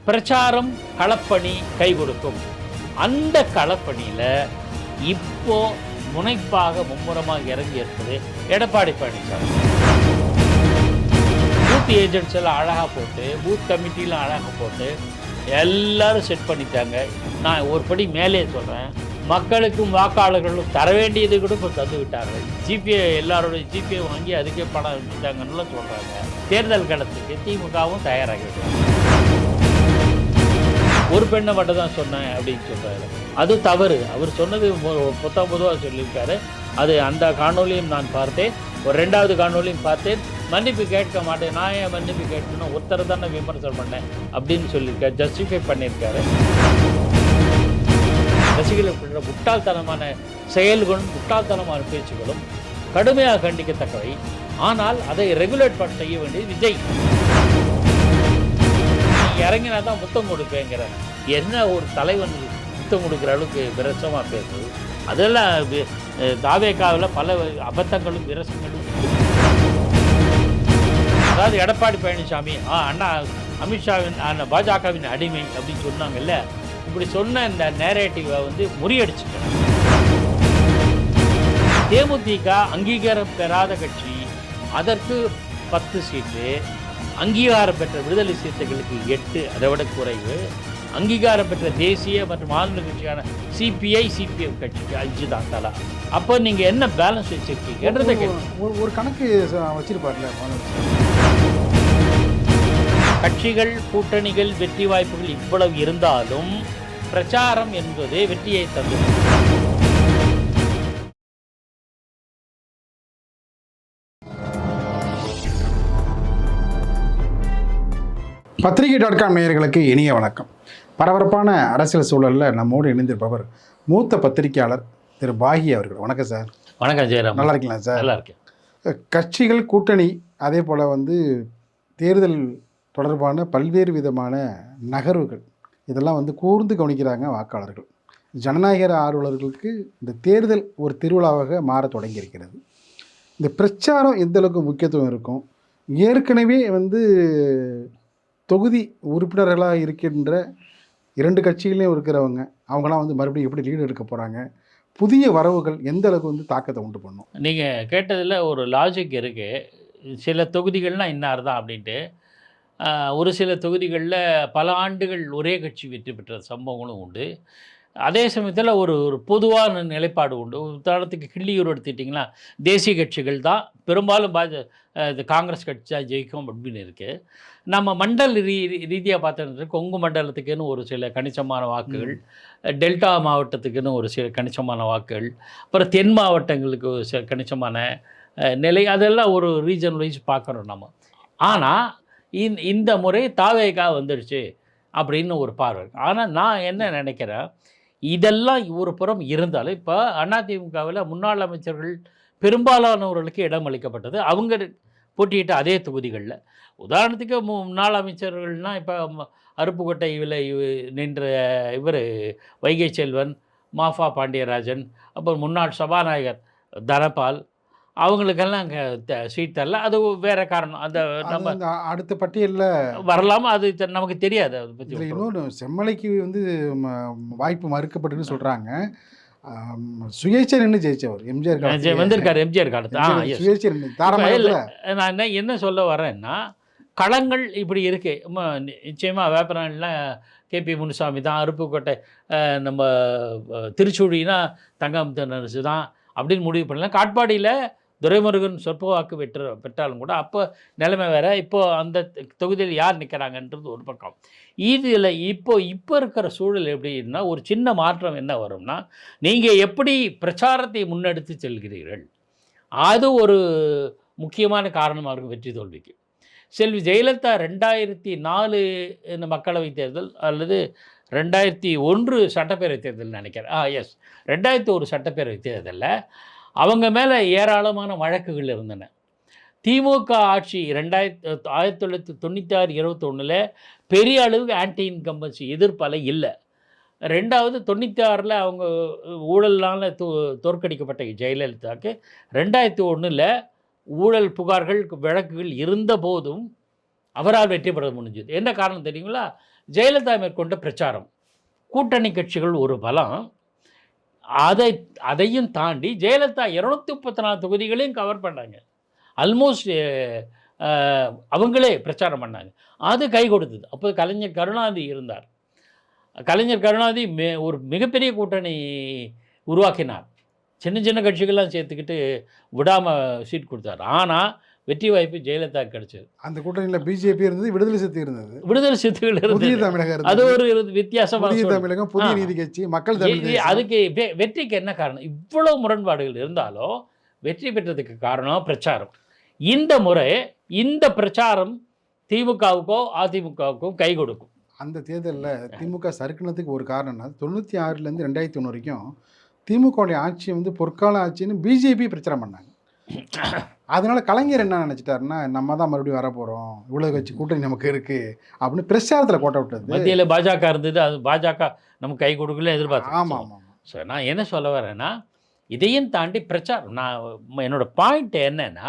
பிரச்சாரம் களப்பணி கை கொடுக்கும். அந்த களப்பணியில் இப்போ முனைப்பாக மும்முரமாக இறங்கி இருப்பது எடப்பாடி பழனிசாமி. பூத் ஏஜென்ட்ஸ் எல்லாம் அழகாக போட்டு, பூத் கமிட்டிலாம் அழகாக போட்டு எல்லாரும் செட் பண்ணிட்டாங்க. நான் ஒரு படி மேலே சொல்கிறேன், மக்களுக்கும் வாக்காளர்களும் தர வேண்டியது கூட இப்போ தந்து விட்டார்கள். ஜிபே எல்லாரோட ஜிபே வாங்கி அதுக்கே பணம் வச்சுட்டாங்கன்னு சொல்கிறாங்க. தேர்தல் களத்துக்கு திமுகவும் தயாராகிவிடும். ஒரு பெண்ணை மட்டும் தான் சொன்னேன் அப்படின்னு சொல்கிறாரு. அது தவறு. அவர் சொன்னது பொதுவாக சொல்லியிருக்காரு. அது அந்த காணொலியும் நான் பார்த்தேன். ஒரு 2வது காணொலியும் பார்த்தேன். மன்னிப்பு கேட்க மாட்டேன், நான் ஏன் மன்னிப்பு கேட்கணும், ஒருத்தர் தானே விமர்சனம் பண்ணேன் அப்படின்னு சொல்லியிருக்காரு. ஜஸ்டிஃபை பண்ணியிருக்காரு. ரசிகர்கள் முட்டாள்தனமான செயல்களும் முட்டாள்தனமான பேச்சுகளும் கடுமையாக கண்டிக்கத்தக்கவை. ஆனால் அதை ரெகுலேட் பண்ண செய்ய வேண்டியது விஜய். இறங்கினா தான் முத்தம் கொடுப்பேங்கிற என்ன ஒரு தலைவன் முத்தம் கொடுக்குற அளவுக்கு விரசமாக பேசுது. அதெல்லாம் தாவேக்காவில் பல அபத்தங்களும் விரசங்களும். அதாவது எடப்பாடி பழனிசாமி அண்ணா அமித்ஷாவின் பாஜகவின் அடிமை அப்படின்னு சொன்னாங்கல்ல, இப்படி சொன்ன இந்த நேரேட்டிவை முறியடிச்சுட்டாங்க. தேமுதிக அங்கீகாரம் பெறாத கட்சி, அதற்கு 10 சீட்டு, அங்கீகாரம் பெற்ற விடுதலை சிறுத்தைகளுக்கு 8, அதை விட குறைவு. அங்கீகாரம் பெற்ற தேசிய மற்றும் மாநில கட்சியான சிபிஐ சிபிஎம் கட்சிக்கு 5 தான் தலா. அப்போ நீங்கள் என்ன பேலன்ஸ் வச்சுருக்கீங்க? ஒரு கணக்கு வச்சிருப்பார்ல. கட்சிகள் கூட்டணிகள் வெற்றி வாய்ப்புகள் இவ்வளவு இருந்தாலும் பிரச்சாரம் என்பது வெற்றியை தந்தது. பத்திரிகை.com நேயர்களுக்கு இனிய வணக்கம். பரபரப்பான அரசியல் சூழலில் நம்மோடு இணைந்திருப்பவர் மூத்த பத்திரிகையாளர் திரு பாகி அவர்கள். வணக்கம் சார். வணக்கம் ஜெயராம். நல்லா இருக்கீங்களா சார்? நல்லா இருக்கேன். கட்சிகள் கூட்டணி அதே போல் தேர்தல் தொடர்பான பல்வேறு விதமான நகர்வுகள் இதெல்லாம் கூர்ந்து கவனிக்கிறாங்க வாக்காளர்கள். ஜனநாயக ஆர்வலர்களுக்கு இந்த தேர்தல் ஒரு திருவிழாவாக மாற தொடங்கியிருக்கிறது. இந்த பிரச்சாரம் எந்தளவுக்கு முக்கியத்துவம் இருக்கும்? ஏற்கனவே தொகுதி உறுப்பினர்களாக இருக்கின்ற 2 கட்சிகளையும் இருக்கிறவங்க அவங்களாம் மறுபடியும் எப்படி லீடு எடுக்க போகிறாங்க? புதிய வரவுகள் எந்த அளவுக்கு தாக்கத்தை உண்டு பண்ணும்? நீங்கள் கேட்டதில் ஒரு லாஜிக் இருக்குது. சில தொகுதிகள்னால் இன்னார் தான் அப்படின்ட்டு. ஒரு சில தொகுதிகளில் பல ஆண்டுகள் ஒரே கட்சி வெற்றி பெற்ற சம்பவங்களும் உண்டு. அதே சமயத்தில் ஒரு பொதுவான நிலைப்பாடு உண்டு. உதாரணத்துக்கு கிள்ளியூர் எடுத்துக்கிட்டிங்கன்னா தேசிய கட்சிகள் தான் பெரும்பாலும் இது காங்கிரஸ் கட்சி தான் ஜெயிக்கும் அப்படின்னு இருக்குது. நம்ம மண்டல ரீதியாக பார்த்தோன்னா கொங்கு மண்டலத்துக்குன்னு ஒரு சில கணிசமான வாக்குகள், டெல்டா மாவட்டத்துக்குன்னு ஒரு சில கணிசமான வாக்குகள், அப்புறம் தென் மாவட்டங்களுக்கு சில கணிசமான நிலை, அதெல்லாம் ஒரு ரீஜன் வைஸ் பார்க்குறோம் நம்ம. ஆனால் இந்த முறை தாவேகா வந்துடுச்சு அப்படின்னு ஒரு பார்வை. ஆனால் நான் என்ன நினைக்கிறேன், இதெல்லாம் ஒரு புறம் இருந்தாலும் இப்போ அதிமுகவில் முன்னாள் அமைச்சர்கள் பெரும்பாலானவர்களுக்கு இடம் அளிக்கப்பட்டது. அவங்க போட்டியிட்ட அதே தொகுதிகளில். உதாரணத்துக்கு முன்னாள் அமைச்சர்கள்னால் இப்போ அருப்புக்கோட்டையில் நின்ற இவர் வைகை செல்வன், மாஃபா பாண்டியராஜன், அப்புறம் முன்னாள் சபாநாயகர் தனபால், அவங்களுக்கெல்லாம் அங்கே சீட் தரல. அது வேறு காரணம். அந்த நம்ம அடுத்த பட்டியலில் வரலாமா, அது நமக்கு தெரியாது. அதை பற்றி இன்னொன்று செம்மலைக்கு வாய்ப்பு மறுக்கப்பட்டுன்னு சொல்கிறாங்க. சுயேட்சை நின்று ஜெயிச்சவர் எம்ஜிஆர் வந்திருக்காரு. எம்ஜிஆர் காலத்து சுயேட்சை நான் என்ன சொல்ல வரேன்னா, களங்கள் இப்படி இருக்குது. நிச்சயமாக வேப்பநாளில் கேபி முனுசாமி தான், அருப்புக்கோட்டை நம்ம திருச்சூழினா தங்கம் தென்னரசு தான் அப்படின்னு முடிவு பண்ணலாம். காட்பாடியில் துரைமுருகன் சொற்ப வாக்கு பெற்றாலும் கூட அப்போ நிலைமை வேறு. இப்போது அந்த தொகுதியில் யார் நிற்கிறாங்கன்றது ஒரு பக்கம். இதில் இப்போ இருக்கிற சூழல் எப்படின்னா, ஒரு சின்ன மாற்றம் என்ன வரும்னா, நீங்கள் எப்படி பிரச்சாரத்தை முன்னெடுத்து செல்கிறீர்கள், அது ஒரு முக்கியமான காரணமாக இருக்கும் வெற்றி தோல்விக்கு. செல்வி ஜெயலலிதா 2004 மக்களவைத் தேர்தல் அல்லது 2001 சட்டப்பேரவை தேர்தல் நினைக்கிறேன். எஸ் 2001 சட்டப்பேரவை தேர்தலில் அவங்க மேலே ஏராளமான வழக்குகள் இருந்தன. திமுக ஆட்சி 1996 21 பெரிய அளவுக்கு ஆன்டி இன்கம்பன்சி எதிர்ப்பலை இல்லை. 2வது 96 அவங்க ஊழல்னால் தோற்கடிக்கப்பட்ட ஜெயலலிதாவுக்கு 2001 ஊழல் புகார்கள் வழக்குகள் இருந்த போதும் அவரால் வெற்றி பெற முடிஞ்சது. என்ன காரணம் தெரியுங்களா? ஜெயலலிதா மேற்கொண்ட பிரச்சாரம், கூட்டணி கட்சிகள் ஒரு பலம். அதையும் தாண்டி ஜெயலலிதா 234 தொகுதிகளையும் கவர் பண்ணாங்க. ஆல்மோஸ்ட் அவங்களே பிரச்சாரம் பண்ணாங்க. அது கை கொடுத்தது. அப்போ கலைஞர் கருணாநிதி இருந்தார். கலைஞர் கருணாநிதி ஒரு மிகப்பெரிய கூட்டணி உருவாக்கினார். சின்ன சின்ன கட்சிகள்லாம் சேர்த்துக்கிட்டு விடாமல் சீட் கொடுத்தார். ஆனால் வெற்றி வாய்ப்பு ஜெயலலிதா கிடைச்சது. அந்த கூட்டணியில் பிஜேபி இருந்தது, விடுதலை சிறுத்தை இருந்தது, விடுதலை சிறுத்தைகள் புதிய இருந்தது. தமிழகம் அது இருந்தது, ஒரு வித்தியாசமான புதிய சூழல். தமிழகம், புதிய நீதி கட்சி, மக்கள் தமிழ் தேசம். அதுக்கு வெற்றிக்கு என்ன காரணம்? இவ்வளவு முரண்பாடுகள் இருந்தாலும் வெற்றி பெற்றதுக்கு காரணம் பிரச்சாரம். இந்த முறை இந்த பிரச்சாரம் திமுகவுக்கோ அதிமுகவுக்கும் கை கொடுக்கும். அந்த தேர்தலில் திமுக சறுக்குனதுக்கு ஒரு காரணம்னா 96லேருந்து 2001 வரைக்கும் திமுகவுடைய ஆட்சி வந்து பொற்கால ஆட்சின்னு பிஜேபி பிரச்சாரம் பண்ணாங்க. அதனால கலைஞர் என்ன நினச்சிட்டாருன்னா, நம்ம தான் மறுபடியும் வரப்போகிறோம், இவ்வளோ கட்சி கூட்டணி நமக்கு இருக்குது அப்படின்னு பிரச்சாரத்தில் கோட்டை விட்டது. மத்தியில் பாஜக இருந்தது, அது பாஜக நமக்கு கை கொடுக்கல எதிர்பார்த்து. ஆமாம் ஆமாம். ஸோ நான் என்ன சொல்ல வரேன்னா, இதையும் தாண்டி பிரச்சாரம். நான் என்னோட பாயிண்ட் என்னன்னா,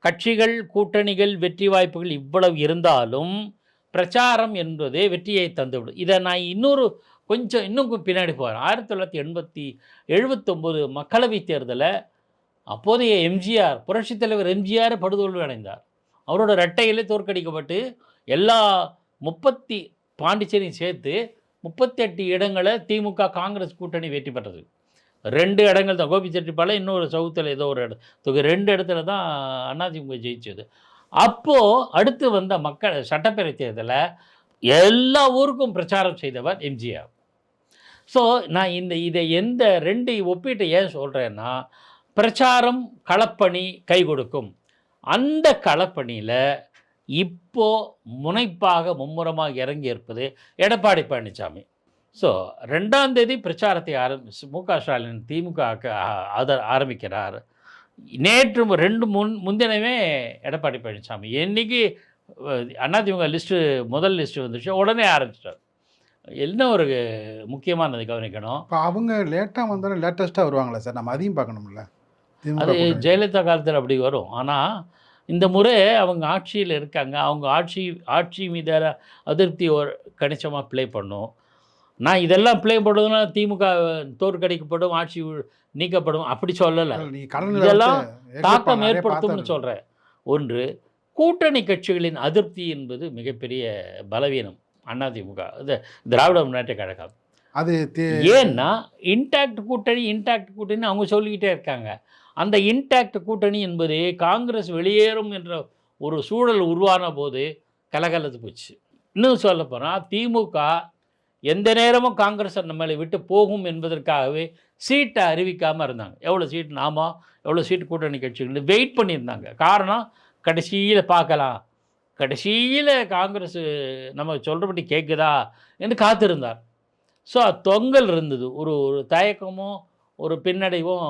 கட்சிகள் கூட்டணிகள் வெற்றி வாய்ப்புகள் இவ்வளவு இருந்தாலும் பிரச்சாரம் என்பதே வெற்றியை தந்துவிடும். இதை நான் இன்னும் பின்னாடி போகிறேன். 1979 மக்களவைத் தேர்தலில் அப்போதைய எம்ஜிஆர், புரட்சித் தலைவர் எம்ஜிஆர் படுதோல்வி அடைந்தார். அவரோட இரட்டையிலே தோற்கடிக்கப்பட்டு எல்லா பாண்டிச்சேரியும் சேர்த்து 38 இடங்களை திமுக காங்கிரஸ் கூட்டணி வெற்றி பெற்றது. 2 இடங்கள் தான், கோபிச்செட்டிப்பாளையம், இன்னொரு சவுத்தில் ஏதோ ஒரு இடம், 2 இடத்துல தான் அதிமுக ஜெயிச்சது. அப்போது அடுத்து வந்த சட்டப்பேரவை தேர்தலில் எல்லா ஊருக்கும் பிரச்சாரம் செய்தவர் எம்ஜிஆர். ஸோ நான் இதை எந்த 2 ஒப்பீட்டை ஏன் சொல்கிறேன்னா, பிரச்சாரம் களப்பணி கை கொடுக்கும். அந்த களப்பணியில் இப்போ முனைப்பாக மும்முரமாக இறங்கி இருப்பது எடப்பாடி பழனிசாமி. ஸோ 2ஆம் தேதி பிரச்சாரத்தை மு.க. ஸ்டாலின் திமுக ஆரம்பிக்கிறார். நேற்று முன்தினமே எடப்பாடி பழனிசாமி, என்னைக்கு அதிமுக முதல் லிஸ்ட்டு வந்துச்சு உடனே ஆரம்பிச்சிட்டார். என்ன ஒரு முக்கியமானது கவனிக்கணும். இப்போ அவங்க லேட்டாக வந்தாலும் லேட்டஸ்ட்டாக வருவாங்களா சார்? நம்ம அதையும் பார்க்கணும்ல. அது ஜெயலலிதா காலத்தில் அப்படி வரும். ஆனால் இந்த முறை அவங்க ஆட்சியில் இருக்காங்க. அவங்க ஆட்சி மீதான அதிருப்தி ஒரு கணிசமாக ப்ளே பண்ணும். நான் இதெல்லாம் ப்ளே பண்ணுறதுனா திமுக தோற்கடிக்கப்படும், ஆட்சி நீக்கப்படும் அப்படி சொல்லலை. இதெல்லாம் தாக்கம் ஏற்படுத்தும்னு சொல்கிறேன். ஒன்று, கூட்டணி கட்சிகளின் அதிருப்தி என்பது மிகப்பெரிய பலவீனம் அதிமுக, திராவிட முன்னேற்ற கழகம். அது ஏன்னா இன்டாக்ட் கூட்டணி அவங்க சொல்லிக்கிட்டே இருக்காங்க. அந்த இன்டாக்ட் கூட்டணி என்பது காங்கிரஸ் வெளியேறும் என்ற ஒரு சூழல் உருவான போது கலகலத்து போச்சு. இன்னும் சொல்ல போனால் திமுக எந்த நேரமும் காங்கிரஸை நம்மளை விட்டு போகும் என்பதற்காகவே சீட்டை அறிவிக்காமல் இருந்தாங்க. எவ்வளோ சீட்டு கூட்டணி கட்சிகள் வெயிட் பண்ணியிருந்தாங்க. காரணம், கடைசியில் பார்க்கலாம், கடைசியில் காங்கிரஸ் நம்ம சொல்கிறபடி கேட்குதா என்று காத்திருந்தார். ஸோ தொங்கல் இருந்தது, ஒரு தயக்கமும் ஒரு பின்னடைவும்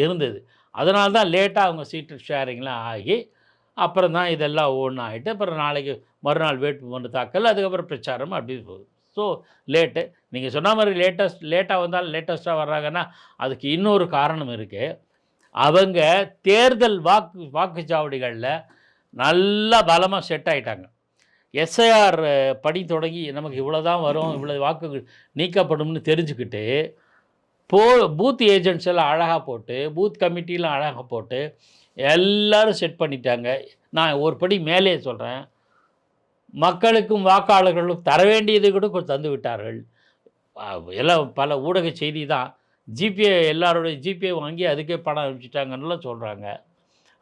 இருந்தது. அதனால தான் லேட்டாக அவங்க சீட்டு ஷேரிங்லாம் ஆகி அப்புறம் தான் இதெல்லாம் ஒன்று ஆகிட்டு, அப்புறம் நாளைக்கு மறுநாள் வேட்புமனு தாக்கல், அதுக்கப்புறம் பிரச்சாரம் அப்படி போகுது. So late. நீங்கள் சொன்ன மாதிரி லேட்டாக வந்தாலும் லேட்டஸ்ட்டாக வர்றாங்கன்னா அதுக்கு இன்னொரு காரணம் இருக்குது. அவங்க தேர்தல் வாக்குச்சாவடிகளில் நல்லா பலமாக செட் ஆகிட்டாங்க. எஸ்ஐஆர் பணி தொடங்கி நமக்கு இவ்வளோ தான் வரும், இவ்வளோ வாக்குகள் நீக்கப்படும்னு தெரிஞ்சுக்கிட்டு பூத் ஏஜென்ட்ஸ் எல்லாம் அழகாக போட்டு, பூத் கமிட்டிலாம் அழகாக போட்டு எல்லோரும் செட் பண்ணிட்டாங்க. நான் ஒரு படி மேலே சொல்கிறேன், மக்களுக்கும் வாக்காளர்களும் தர வேண்டியது கூட தந்து விட்டார்கள். எல்லாம் பல ஊடக செய்தி தான். எல்லாரோடைய ஜிபே வாங்கி அதுக்கே பணம் அனுப்பிச்சிட்டாங்கன்னுலாம் சொல்கிறாங்க.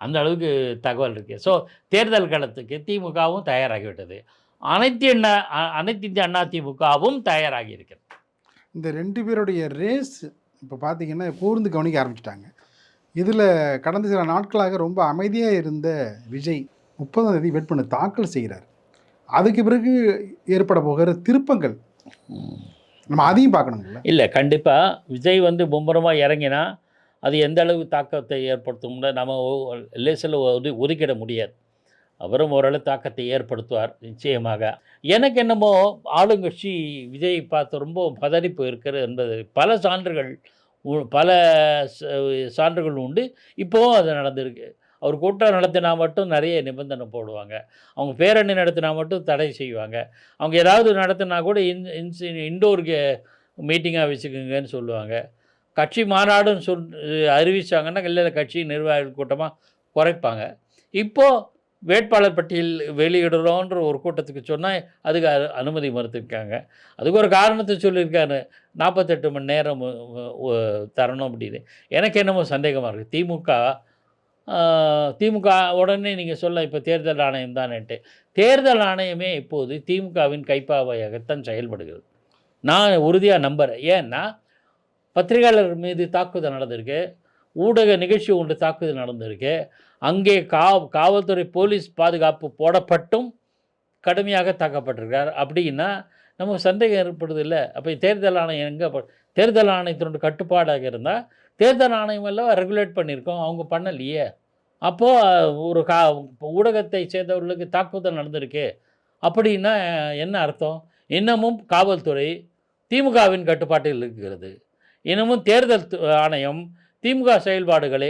அந்த அளவுக்கு தகவல் இருக்குது. ஸோ தேர்தல் காலத்துக்கு திமுகவும் தயாராகிவிட்டது, அனைத்து இந்திய அண்ணா திமுகவும் தயாராகி இருக்கிறது. இந்த 2 பேருடைய ரேஸ் இப்போ பார்த்தீங்கன்னா கூர்ந்து கவனிக்க ஆரம்பிச்சிட்டாங்க. இதில் கடந்த சில நாட்களாக ரொம்ப அமைதியாக இருந்த விஜய் 30ஆம் தேதி வேட்புமனு தாக்கல் செய்கிறார். அதுக்கு பிறகு ஏற்பட போகிற திருப்பங்கள் நம்ம அதையும் பார்க்கணுங்கள. இல்லை, கண்டிப்பாக விஜய் மும்முரமாக இறங்கினா அது எந்த அளவு தாக்கத்தை ஏற்படுத்தும்னா நம்ம லேசில் ஒதுக்கிட முடியாது. அவரும் ஓரளவு தாக்கத்தை ஏற்படுத்துவார் நிச்சயமாக. எனக்கு என்னமோ ஆளுங்கட்சி விஜய் பார்த்து ரொம்ப பதறிப்பு இருக்கிறது என்பது பல சான்றுகள் உண்டு. இப்போவும் அது நடந்திருக்கு. அவர் கூட்டம் நடத்தினா மட்டும் நிறைய நிபந்தனை போடுவாங்க. அவங்க பேரணி நடத்தினா மட்டும் தடை செய்வாங்க. அவங்க ஏதாவது நடத்தினா கூட இன்டோர் மீட்டிங்கா வச்சுக்கோங்கன்னு சொல்லுவாங்க. கட்சி மாநாடுன்னு அறிவிச்சாங்கன்னா, இல்ல கட்சி நிர்வாகிகள் கூட்டமா குறைப்பாங்க. இப்போ வேட்பாளர் பட்டியல் வெளியிடுறோன்ற ஒரு கூட்டத்துக்கு சொன்னா, அதுக்கு அனுமதி மறுத்துருக்காங்க. அதுக்கு ஒரு காரணத்த சொல்லியிருக்காரு. 48 மணி நேரம் தரணும் அப்படின்னு. எனக்கு என்னமோ சந்தேகமா இருக்கு. ஆ திமுக உடனே நீங்க சொல்லலாம் இப்ப தேர்தல் ஆணையம் தானேன்ட்டு. தேர்தல் ஆணையமே இப்போது திமுகவின் கைப்பாவையாகத்தான் செயல்படுகிறது. நான் உறுதியா நம்புறேன். ஏன்னா, பத்திரிகையாளர் மீது தாக்குதல் நடந்திருக்கு. ஊடக நிகழ்ச்சி ஒன்று தாக்குதல் நடந்திருக்கு. அங்கே காவல்துறை போலீஸ் பாதுகாப்பு போடப்பட்டும் கடுமையாக தாக்கப்பட்டிருக்கார். அப்படின்னா நமக்கு சந்தேகம் ஏற்படுதுல்ல. அப்ப தேர்தல் ஆணையம் எங்க தேர்தல் ஆணையத்தினுடைய கட்டுப்பாடாக இருந்தா, தேர்தல் ஆணையம் எல்லாம் ரெகுலேட் பண்ணியிருக்கோம். அவங்க பண்ணலையே. அப்போ ஒரு ஊடகத்தை சேர்ந்தவர்களுக்கு தாக்குதல் நடந்திருக்கு. அப்படின்னா என்ன அர்த்தம்? இன்னமும் காவல்துறை திமுகவின் கட்டுப்பாட்டில் இருக்கிறது. இன்னமும் தேர்தல் ஆணையம் திமுக செயல்பாடுகளை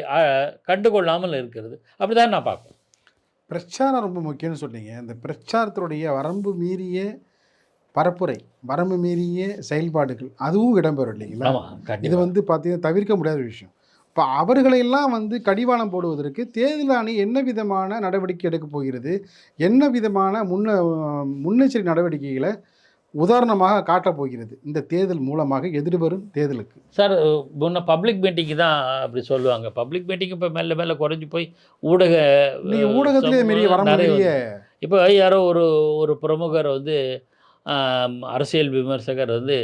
கண்டுகொள்ளாமல் இருக்கிறது. அப்படிதான் நான் பார்க்குறேன். பிரச்சாரம் ரொம்ப முக்கியம்னு சொன்னீங்க. இந்த பிரச்சாரத்தினுடைய வரம்பு மீறிய பரப்புரை, வரம்பு மீறிய செயல்பாடுகள் அதுவும் இடம்பெறும் இல்லைங்களா? ஆமா, இது கண்டிப்பா. வந்து பார்த்தீங்கன்னா தவிர்க்க முடியாத விஷயம். இப்போ அவர்களையெல்லாம் வந்து கடிவாளம் போடுவதற்கு தேர்தல் ஆணையம் என்ன விதமான நடவடிக்கை எடுக்கப் போகிறது? என்ன விதமான முன்னெச்சரிக்கை நடவடிக்கைகளை உதாரணமாக காட்டப் போகிறது இந்த தேர்தல் மூலமாக எதிர்வரும் தேர்தலுக்கு? சார், முன்ன பப்ளிக் மீட்டிங்கு தான் அப்படி சொல்லுவாங்க. பப்ளிக் மீட்டிங் இப்போ மெல்ல மெல்ல குறைஞ்சு போய் ஊடக நீங்க ஊடகத்திலே மீறிய வரம்பு நிறைய மீறிய இப்போ யாரோ ஒரு ஒரு பிரமுகர் வந்து அரசியல் விமர்சகர் வந்து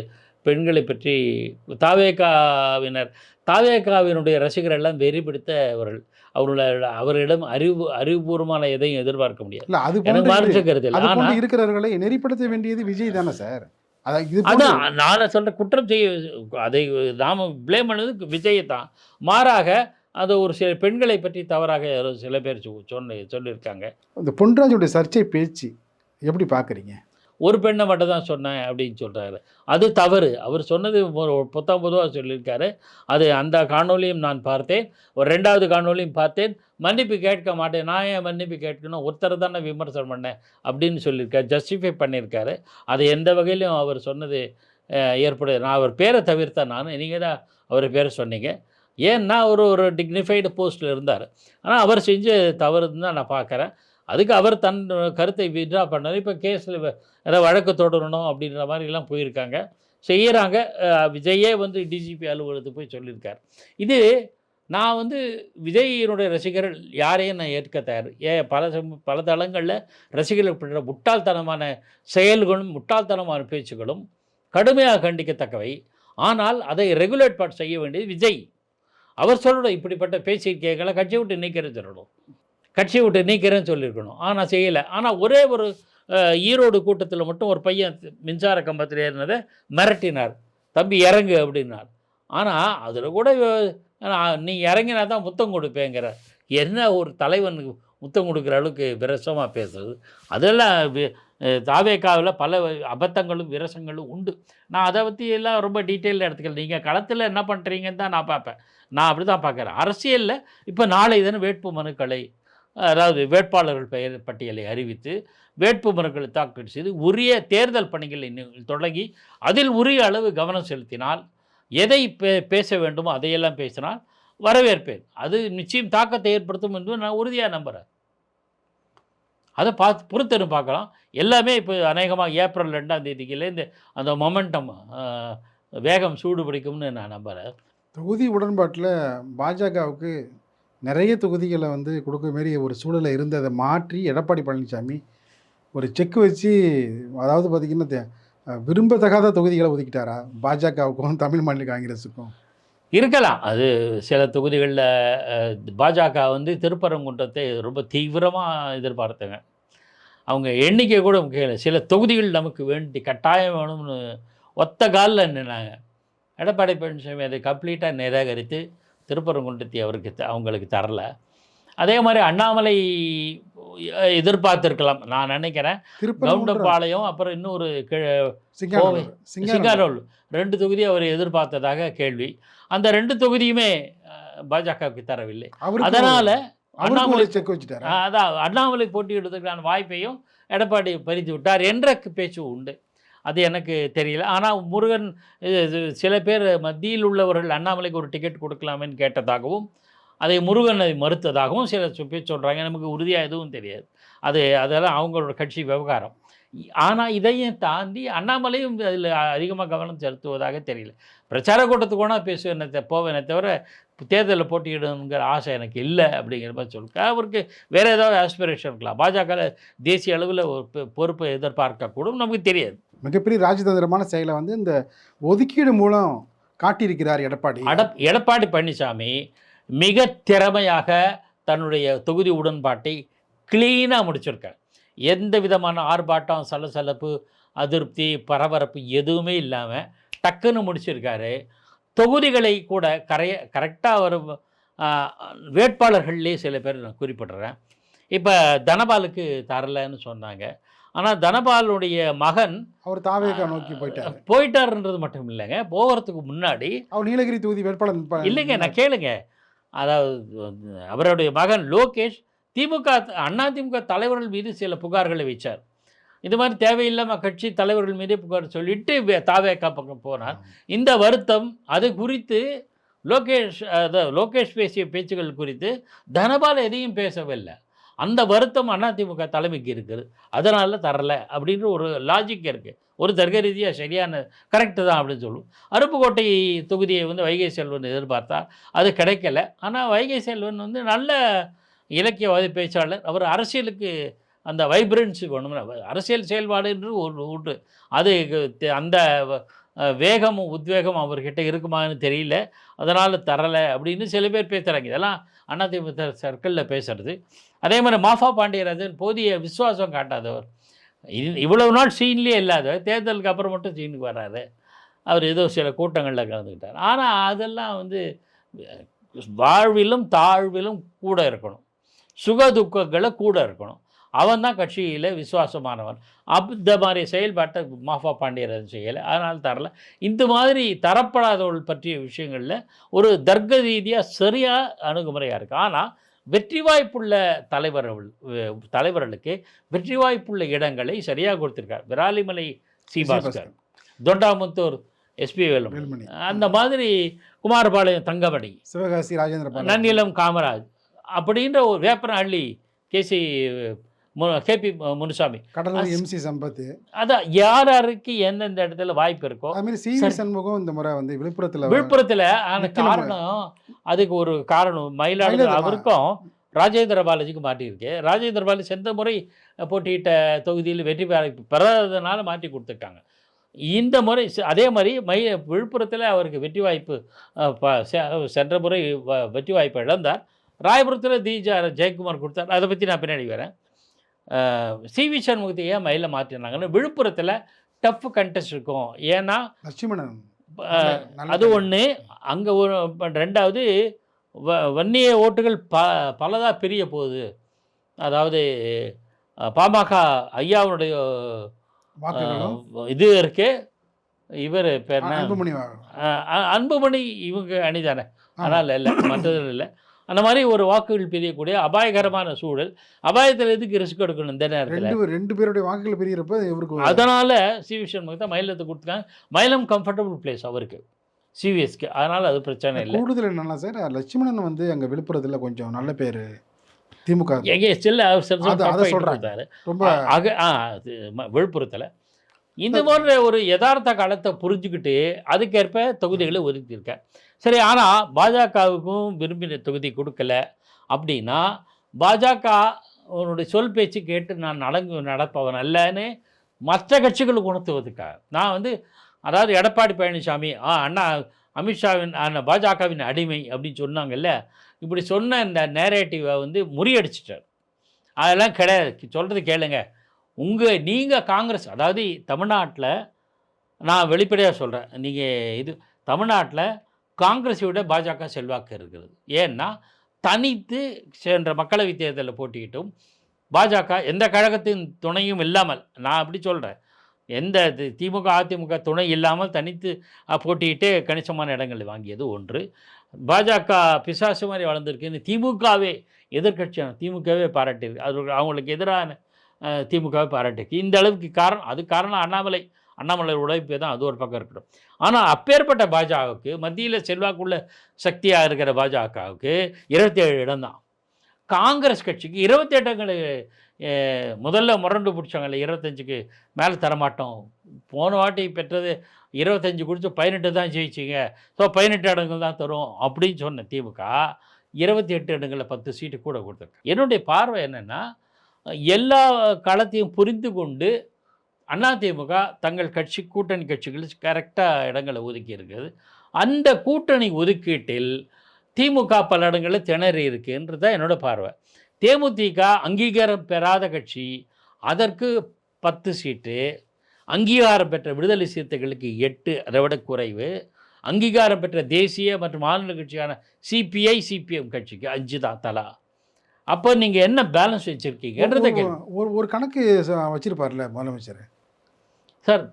பெண்களை பற்றி தாவேகாவினுடைய ரசிகர்கள் எல்லாம் வெறி பிடித்தவர்கள். அவர்களிடம் அறிவுபூர்வமான எதையும் எதிர்பார்க்க முடியாது. இல்ல அது எனக்கு போன்று மாற்று கருத்து இல்லை. அது ஆனால் போன்று இருக்கிறவர்களை நெறிப்படுத்த வேண்டியது விஜய் தானே சார்? அதான் இது போன்று அதான் நான் சொல்கிறேன், குற்றம் செய்ய அதை நாம் ப்ளேம் பண்ணது விஜயை தான். மாறாக அது ஒரு சில பெண்களை பற்றி தவறாக யாரோ சில பேர் சொல்லியிருக்காங்க. இந்த பொன்ராஜுடைய சர்ச்சை பேச்சு எப்படி பார்க்குறீங்க? ஒரு பெண்ணை மட்டும் தான் சொன்னேன் அப்படின்னு சொல்கிறாரு. அது தவறு. அவர் சொன்னது பொதுவாக சொல்லியிருக்காரு. அது அந்த காணொளியும் நான் பார்த்தேன். ஒரு 2வது காணொளியும் பார்த்தேன். மன்னிப்பு கேட்க மாட்டேன். நான் ஏன் மன்னிப்பு கேட்கணும்? ஒருத்தர் தானே விமர்சனம் பண்ணேன் அப்படின்னு சொல்லியிருக்காரு. ஜஸ்டிஃபை பண்ணியிருக்காரு. அது எந்த வகையிலும் அவர் சொன்னது நான் அவர் பேரை தவிர்த்தேன் நான். நீங்கள் தான் அவர் பேரை சொன்னீங்க. ஏன்னா அவர் ஒரு டிக்னிஃபைடு போஸ்ட்டில் இருந்தார். ஆனால் அவர் செஞ்ச தவறுன்னு தான் நான் பார்க்குறேன். அதுக்கு அவர் தன் கருத்தை வித்ட்ரா பண்ணார். இப்போ கேஸில் ஏதாவது வழக்கு தொடரணும் அப்படின்ற மாதிரிலாம் போயிருக்காங்க, செய்கிறாங்க. விஜயே வந்து டிஜிபி அலுவலகத்துக்கு போய் சொல்லியிருக்கார். இது நான் வந்து விஜயினுடைய ரசிகர்கள் யாரையும் நான் ஏற்க தயார். பல தளங்களில் ரசிகர்கள் பண்ணுற முட்டாள்தனமான செயல்களும் முட்டாள்தனமான பேச்சுகளும் கடுமையாக கண்டிக்கத்தக்கவை. ஆனால் அதை ரெகுலேட் செய்ய வேண்டியது விஜய். அவர் சொல்லணும், இப்படிப்பட்ட பேசியிருக்கைகளை கட்சியை விட்டு நீக்கிறேன்னு சொல்லணும். கட்சியை விட்டு நீக்கிறேன்னு சொல்லியிருக்கணும். ஆனால் செய்யலை. ஆனால் ஒரே ஒரு ஈரோடு கூட்டத்தில் மட்டும் ஒரு பையன் மின்சார கம்பத்தில் ஏறினதை மிரட்டினார். தம்பி இறங்கு அப்படின்னார். ஆனால் அதில் கூட நீ இறங்கினா தான் முத்தம் கொடுப்பேங்கிற. என்ன ஒரு தலைவனுக்கு முத்தம் கொடுக்குற அளவுக்கு விரசமாக பேசுறது. அதெல்லாம் தாவேகாவில் பல அபத்தங்களும் விரசங்களும் உண்டு. நான் அதை பற்றி எல்லாம் ரொம்ப டீட்டெயிலாக எடுத்துக்கல. நீங்கள் களத்தில் என்ன பண்ணுறீங்கன்னு தான் நான் பார்ப்பேன். நான் அப்படி தான் பார்க்குறேன். அரசியலில் இப்போ நாளை தினம் வேட்பு மனுக்களை, அதாவது வேட்பாளர்கள் பெயர் பட்டியலை அறிவித்து வேட்பு மனுக்களை தாக்கல் செய்து உரிய தேர்தல் பணிகளை தொடங்கி அதில் உரிய அளவு கவனம் செலுத்தினால், எதை பேச வேண்டுமோ அதையெல்லாம் பேசினால் வரவேற்பேன். அது நிச்சயம் தாக்கத்தை ஏற்படுத்தும் என்று நான் உறுதியாக நம்புகிறேன். அதை பொறுத்திருந்து பார்க்கலாம். எல்லாமே இப்போ அநேகமாக ஏப்ரல் 2ஆம் தேதிக்குலேருந்து அந்த மொமெண்டம் வேகம் சூடு பிடிக்கும்னு நான் நம்புகிறேன். தொகுதி உடன்பாட்டில் பாஜகவுக்கு நிறைய தொகுதிகளை வந்து கொடுக்க மாரி ஒரு சூழலை இருந்ததை மாற்றி எடப்பாடி பழனிசாமி ஒரு செக் வச்சு, அதாவது பார்த்திங்கன்னா விரும்பத்தகாத தொகுதிகளை ஒதுக்கிட்டாரா பாஜகவுக்கும் தமிழ் மாநில காங்கிரஸுக்கும்? இருக்கலாம். அது சில தொகுதிகளில் பாஜக வந்து திருப்பரங்குன்றத்தை ரொம்ப தீவிரமாக எதிர்பார்த்தங்க. அவங்க எண்ணிக்கை கூட முக்கியம் இல்லை. சில தொகுதிகள் நமக்கு கட்டாயம் வேணும்னு ஒத்த காலில் நின்னாங்க. எடப்பாடி பழனிசாமி அதை கம்ப்ளீட்டாக நிராகரித்து திருப்பரங்குன்றத்தை அவங்களுக்கு தரல. அதே மாதிரி அண்ணாமலை எதிர்பார்த்துருக்கலாம் நான் நினைக்கிறேன். கவுண்டம்பாளையம் அப்புறம் இன்னொரு சிங்காரோல் 2 தொகுதி அவர் எதிர்பார்த்ததாக கேள்வி. அந்த 2 தொகுதியுமே பாஜகவுக்கு தரவில்லை. அதனால் அவருக்கு அண்ணாமலை ஒரு செக் வச்சுட்டாரா? அதான் அண்ணாமலை போட்டியிடுவதற்கான வாய்ப்பையும் எடப்பாடி பறித்து விட்டார் என்ற பேச்சு உண்டு. அது எனக்கு தெரியல. ஆனால் முருகன் இது சில பேர் மத்தியில் உள்ளவர்கள் அண்ணாமலைக்கு ஒரு டிக்கெட் கொடுக்கலாமேன்னு கேட்டதாகவும், அதை முருகன் அதை மறுத்ததாகவும் சில பேர் சொல்கிறாங்க. நமக்கு உறுதியாக எதுவும் தெரியாது. அதெல்லாம் அவங்களோட கட்சி விவகாரம். ஆனால் இதையும் தாண்டி அண்ணாமலையும் அதில் அதிகமாக கவனம் செலுத்துவதாக தெரியல. பிரச்சார கூட்டத்துக்கு வேணால் பேசுவேனே போவேனே தவிர தேர்தலில் போட்டியிடணுங்கிற ஆசை எனக்கு இல்லை அப்படிங்கிற மாதிரி சொல்லுங்க. அவருக்கு வேறு ஏதாவது ஆஸ்பிரேஷன் இருக்கலாம். பாஜக தேசிய அளவில் ஒரு பொறுப்பை எதிர்பார்க்கக்கூடும், நமக்கு தெரியாது. மிகப்பெரிய ராஜதந்திரமான செயலை வந்து இந்த ஒதுக்கீடு மூலம் காட்டியிருக்கிறார் எடப்பாடி. எடப்பாடி பழனிசாமி மிக திறமையாக தன்னுடைய தொகுதி உடன்பாட்டை கிளீனாக முடிச்சிருக்கார். எந்த விதமான ஆர்ப்பாட்டம், சலசலப்பு, அதிருப்தி, பரபரப்பு எதுவுமே இல்லாமல் டக்குன்னு முடிச்சிருக்காரு. தொகுதிகளை கூட கரெக்டாக வரும் வேட்பாளர்கள்லேயே சில பேர் நான் குறிப்பிட்றேன். இப்போ தனபாலுக்கு தரலைன்னு சொன்னாங்க. ஆனால் தனபாலுடைய மகன் அவர் தாவேகா நோக்கி போயிட்டாருன்றது மட்டும் இல்லைங்க, போகிறதுக்கு முன்னாடி அவர் நீலகிரி தொகுதி வேட்பாளர் இல்லைங்க, நான் கேளுங்க. அதாவது அவருடைய மகன் லோகேஷ் அதிமுக தலைவர்கள் மீது சில புகார்களை வச்சார். இது மாதிரி தேவையில்லாமல் கட்சி தலைவர்கள் மீதே புகார் சொல்லிட்டு தாவேகா பக்கம் போனார். இந்த வருத்தம் அது குறித்து லோகேஷ் பேசிய பேச்சுகள் குறித்து தனபால் எதையும் பேசவில்லை. அந்த வருத்தம் அதிமுக தலைமைக்கு இருக்குது, அதனால் தரலை அப்படின்ற ஒரு லாஜிக் இருக்குது. ஒரு தர்க்க ரீதியாக சரியான கரெக்டு தான் அப்படின்னு சொல்லுவோம். அருப்புக்கோட்டை தொகுதியை வந்து வைகை செல்வன் எதிர்பார்த்தார், அது கிடைக்கல. ஆனால் வைகை செல்வன் வந்து நல்ல இலக்கியவாதி பேச்சாளர். அவர் அரசியலுக்கு அந்த வைப்ரன்சி வேணும்னா அரசியல் செயல்பாடுன்று ஒரு உண்டு. அது அந்த வேகமும் உத்வேகம் அவர்கிட்ட இருக்குமான்னு தெரியல, அதனால் தரலை அப்படின்னு சில பேர் பேசுகிறாங்க. இதெல்லாம் அதிமுக சர்க்கிளில் பேசுகிறது. அதே மாதிரி மாஃபா பாண்டியராஜன் போதிய விசுவாசம் காட்டாதவர், இவ்வளவு நாள் சீன்லேயே இல்லாதவர், தேர்தலுக்கு அப்புறம் மட்டும் சீனுக்கு வர்றாரு. அவர் ஏதோ சில கூட்டங்களில் கலந்துக்கிட்டார். ஆனால் அதெல்லாம் வந்து வாழ்விலும் தாழ்விலும் கூட இருக்கணும், சுக துக்கங்களை கூட இருக்கணும். அவன் தான் கட்சியில் விசுவாசமானவன். இந்த மாதிரி செயல்பாட்டை மாஃபா பாண்டியராஜன் செய்யலை, அதனால் தரல. இந்த மாதிரி தரப்படாதவர்கள் பற்றிய விஷயங்களில் ஒரு தர்க்க ரீதியாக சரியாக அணுகுமுறையாக இருக்குது. ஆனால் வெற்றி வாய்ப்புள்ள தலைவர்களுக்கு வெற்றி வாய்ப்புள்ள இடங்களை சரியாக கொடுத்துருக்கார். விராலிமலை சீபாஸ்கர், தொண்டாமுத்தூர் எஸ்பி வேலுமணி, அந்த மாதிரி குமாரபாளையம் தங்கமணி, சிவகாசி ராஜேந்திர, நன்னிலம் காமராஜ் அப்படின்ற ஒரு வேப்பனஹள்ளி கேபி முனுசாமி, கடலூர் எம்சி சம்பத், அதான் யார் யாருக்கு எந்தெந்த இடத்துல வாய்ப்பு இருக்கோ. அதுமாதிரி சிவி சண்முகம் இந்த முறை வந்து விழுப்புரத்தில் ஆன காரணம், அதுக்கு ஒரு காரணம் மயிலாடுதுறை அவருக்கும் ராஜேந்திர பாலாஜிக்கு மாட்டியிருக்கு. ராஜேந்திர பாலாஜி சென்ற முறை போட்டியிட்ட தொகுதியில் வெற்றி பெறாததுனால மாற்றி கொடுத்துருக்காங்க. இந்த முறை அதே மாதிரி விழுப்புரத்தில் அவருக்கு வெற்றி வாய்ப்பு சென்ற முறை வெற்றி வாய்ப்பு இழந்தார். ராயபுரத்தில் ஜெயக்குமார் கொடுத்தார். அதை பற்றி நான் பின்னாடி வரேன். சிவி சண்முகத்தை ஏன் மயில மாற்றினாங்கன்னு, விழுப்புரத்தில் டஃப் கண்டெஸ்ட் இருக்கும். ஏன்னா அது ஒன்று, அங்கே ஒரு ரெண்டாவது வன்னிய ஓட்டுகள் பலதாக பிரிய போகுது. அதாவது பாமக ஐயாவுடைய இது இருக்கு, இவர் பேர் அன்புமணி இவங்க அணிதானே, ஆனால் இல்லை மற்றதில் இல்லை. அந்த மாதிரி ஒரு வாக்குகள் பிரியக்கூடிய அபாயகரமான சூழல். அபாயத்தில் எதுக்கு ரிஸ்க் எடுக்கணும் இந்த நேரத்தில்? ரெண்டு பேருடைய வாக்குகள் பிரியறப்ப இவருக்கு, அதனால் சிவி சண்முகத்தை மயிலத்தை கொடுத்துருக்காங்க. மயிலம் கம்ஃபர்டபுள் பிளேஸ் அவருக்கு, சிவிஎஸ்க்கு, அதனால் அது பிரச்சனை இல்லை. கூடுதல் என்னன்னா சார், லட்சுமணன் வந்து அங்கே விழுப்புரத்தில் கொஞ்சம் நல்ல பேர் திமுக எங்கே ஸ்டில் சொல்கிறாரு ரொம்ப விழுப்புரத்தில். இந்த போன்ற ஒரு யதார்த்த காலத்தை புரிஞ்சுக்கிட்டு அதுக்கேற்ப தொகுதிகளை ஒதுக்கியிருக்கேன். சரி, ஆனால் பாஜகவுக்கும் விரும்பின தொகுதி கொடுக்கல அப்படின்னா, பாஜக அவனுடைய சொல் பேச்சு கேட்டு நான் நடப்பவன் அல்லன்னு மற்ற கட்சிகளுக்கு உணர்த்துவதுக்காக நான் வந்து, அதாவது எடப்பாடி பழனிசாமி அண்ணா அமித்ஷாவின் பாஜகவின் அடிமை அப்படின்னு சொன்னாங்கல்ல, இப்படி சொன்ன இந்த நேரேட்டிவை வந்து முறியடிச்சிட்டார். அதெல்லாம் கிடையாது, சொல்கிறது கேளுங்க. நீங்கள் காங்கிரஸ், அதாவது தமிழ்நாட்டில் நான் வெளிப்படையாக சொல்கிறேன், நீங்கள் தமிழ்நாட்டில் காங்கிரஸை விட பாஜக செல்வாக்கு இருக்கிறது. ஏன்னா தனித்து சென்ற மக்களவைத் தேர்தலில் போட்டிக்கிட்டும் பாஜக எந்த கழகத்தின் துணையும் இல்லாமல், நான் அப்படி சொல்கிறேன், எந்த திமுக, அதிமுக துணை இல்லாமல் தனித்து போட்டியிட்டு கணிசமான இடங்களை வாங்கியது ஒன்று. பாஜக பிசாசு மாரி வளர்ந்திருக்குன்னு திமுகவே எதிர்க்கட்சியான திமுகவே பாராட்டியிருக்கு. அது அவங்களுக்கு எதிரான திமுகவை பாராட்டியிருக்கு. இந்த அளவுக்கு அது காரணம் அண்ணாமலை. அண்ணாமலை உழைப்பு தான், அது ஒரு பக்கம் இருக்கட்டும். ஆனா அப்பேற்பட்ட பாஜகவுக்கு மத்தியில செல்வாக்குள்ள சக்தியா இருக்கிற பாஜகவுக்கு 27 இடம் தான். காங்கிரஸ் கட்சிக்கு 28 இடங்கள். முதல்ல முரண்டு பிடிச்சாங்கல்ல, 25க்கு மேலே தரமாட்டோம். போன வாட்டி பெற்றது 25 கொடுத்து 18 தான் ஜெயிச்சிங்க. ஸோ 18 இடங்கள் தான் தரும் அப்படின்னு சொன்ன திமுக 28 இடங்களில் 10 சீட்டு கூட கொடுத்துருக்கு. என்னுடைய பார்வை என்னென்னா, எல்லா களத்தையும் புரிந்து கொண்டு அதிமுக தங்கள் கட்சி கூட்டணி கட்சிகள் கரெக்டாக இடங்களை ஒதுக்கி இருக்குது. அந்த கூட்டணி ஒதுக்கீட்டில் திமுக பல இடங்களில் திணறி இருக்குன்றது தான் என்னோடய பார்வை. தேமுதிக அங்கீகாரம் பெறாத கட்சி, அதற்கு 10 சீட்டு, அங்கீகாரம் பெற்ற விடுதலை சிறுத்தைகளுக்கு 8, அதை விட குறைவு, அங்கீகாரம் பெற்ற தேசிய மற்றும் மாநில கட்சியான சிபிஐ, சிபிஎம் கட்சிக்கு 5 தான் தலா. அப்போ நீங்கள் என்ன பேலன்ஸ் வச்சுருக்கீங்கன்றதை ஒரு கணக்கு வச்சுருப்பார்ல முதலமைச்சர் சார்.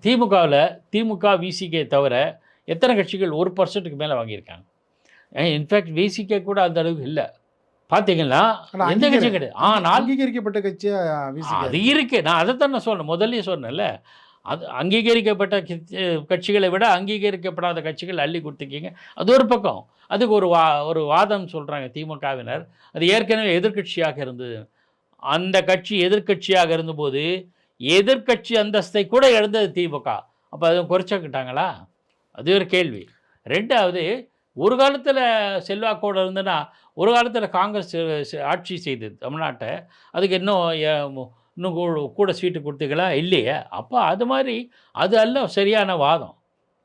திமுக விசிகே தவிர எத்தனை கட்சிகள் 1% மேலே வாங்கியிருக்காங்க? இன்ஃபேக்ட் விசிகே கூட அந்த அளவுக்கு இல்லை. பார்த்தீங்கன்னா எந்த கட்சியும் கிடையாது. ஆனால் அங்கீகரிக்கப்பட்ட கட்சியாக அது இருக்கு. நான் அதைத்தான் நான் சொன்னேன், முதல்லயே சொன்னேன்ல. அது அங்கீகரிக்கப்பட்ட கட்சிகளை விட அங்கீகரிக்கப்படாத கட்சிகள் அள்ளி கொடுத்துருக்கீங்க. அது ஒரு பக்கம். அதுக்கு ஒரு வாதம் சொல்கிறாங்க திமுகவினர். அது ஏற்கனவே எதிர்க்கட்சியாக இருந்தது. அந்த கட்சி எதிர்க்கட்சியாக இருந்தபோது எதிர்க்கட்சி அந்தஸ்தை கூட இழந்தது திமுக. அப்போ அதை குறைச்சிக்கிட்டாங்களா? அது ஒரு கேள்வி. ரெண்டாவது, ஒரு காலத்தில் செல்வாக்கோடு இருந்ததுன்னா, ஒரு காலத்தில் காங்கிரஸ் ஆட்சி செய்தது தமிழ்நாட்டை. அதுக்கு இன்னும் கூட சீட்டு கொடுத்தீங்களா? இல்லையே. அப்போ அது மாதிரி அது அல்ல சரியான வாதம்.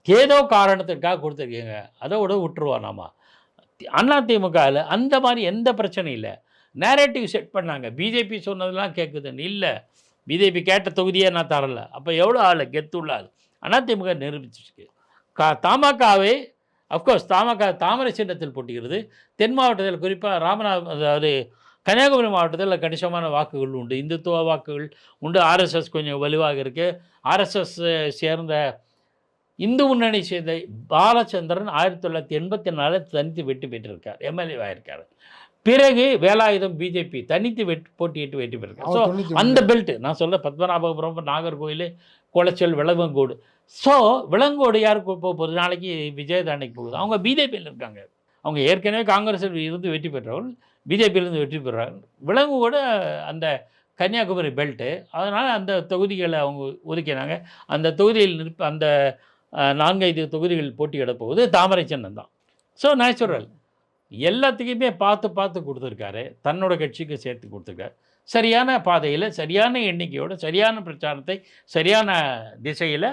ஏதோ காரணத்திற்காக கொடுத்துருக்கீங்க, அதோட விட்டுருவோம் நாம். அதிமுகவில் அந்த மாதிரி எந்த பிரச்சனையும் இல்லை. நேரேட்டிவ் செட் பண்ணாங்க. பிஜேபி சொன்னதெல்லாம் கேட்குதுன்னு இல்லை. பிஜேபி கேட்ட தொகுதியே நான் தரல. அப்போ எவ்வளோ ஆள் கெத்துள்ள ஆள் அதிமுக நிரூபிச்சிருக்கு. தமாகவே அஃப்கோர்ஸ் தாமரை சின்னத்தில் போட்டிக்கிறது. தென் மாவட்டத்தில் குறிப்பாக அதாவது கன்னியாகுமரி மாவட்டத்தில் கணிசமான வாக்குகள் உண்டு. இந்துத்துவ வாக்குகள் உண்டு. ஆர்எஸ்எஸ் கொஞ்சம் வலுவாக இருக்குது. ஆர்எஸ்எஸ் சேர்ந்த இந்து முன்னணி சேர்ந்த பாலச்சந்திரன் 1984 தனித்து வெற்றி பெற்றிருக்கார், எம்எல்ஏ ஆயிருக்கார். பிறகு வேலாயுதம் பிஜேபி தனித்து போட்டியிட்டு வெற்றி பெற்றிருக்கார். ஸோ அந்த பெல்ட் நான் சொல்ல பத்மநாபபுரம், நாகர்கோவில், குளச்சல், விளவங்கோடு. ஸோ விளங்கோடு யாருக்கு போகுது? நாளைக்கு விஜயதாண்டிக்கு போகுது. அவங்க பிஜேபியில் இருக்காங்க. அவங்க ஏற்கனவே காங்கிரஸில் இருந்து வெற்றி பெற்றவர்கள் பிஜேபியிலிருந்து வெற்றி பெறுறாங்க. விலங்கோடு அந்த கன்னியாகுமரி பெல்ட்டு. அதனால் அந்த தொகுதிகளை அவங்க ஒதுக்கினாங்க. அந்த தொகுதியில் அந்த 4-5 தொகுதிகள் போட்டியிட போகுது தாமரை சின்னம் தான். ஸோ நேச்சுரல் எல்லாத்துக்குமே பார்த்து கொடுத்துருக்காரு. தன்னோட கட்சிக்கு சேர்த்து கொடுத்துருக்காரு. சரியான பாதையில், சரியான எண்ணிக்கையோடு, சரியான பிரச்சாரத்தை சரியான திசையில்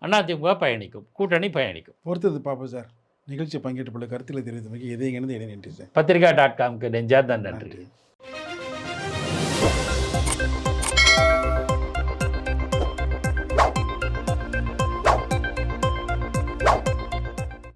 அதிமுக பயணிக்கும், கூட்டணி பயணிக்கும். பொறுத்தது பார்ப்போம் சார். நிகழ்ச்சி பங்கேற்று கருத்தில் தெரிவித்தமைக்கு இதே நன்றி சார். பத்திரிகா.comக்கு நெஞ்சார்ந்த நன்றி.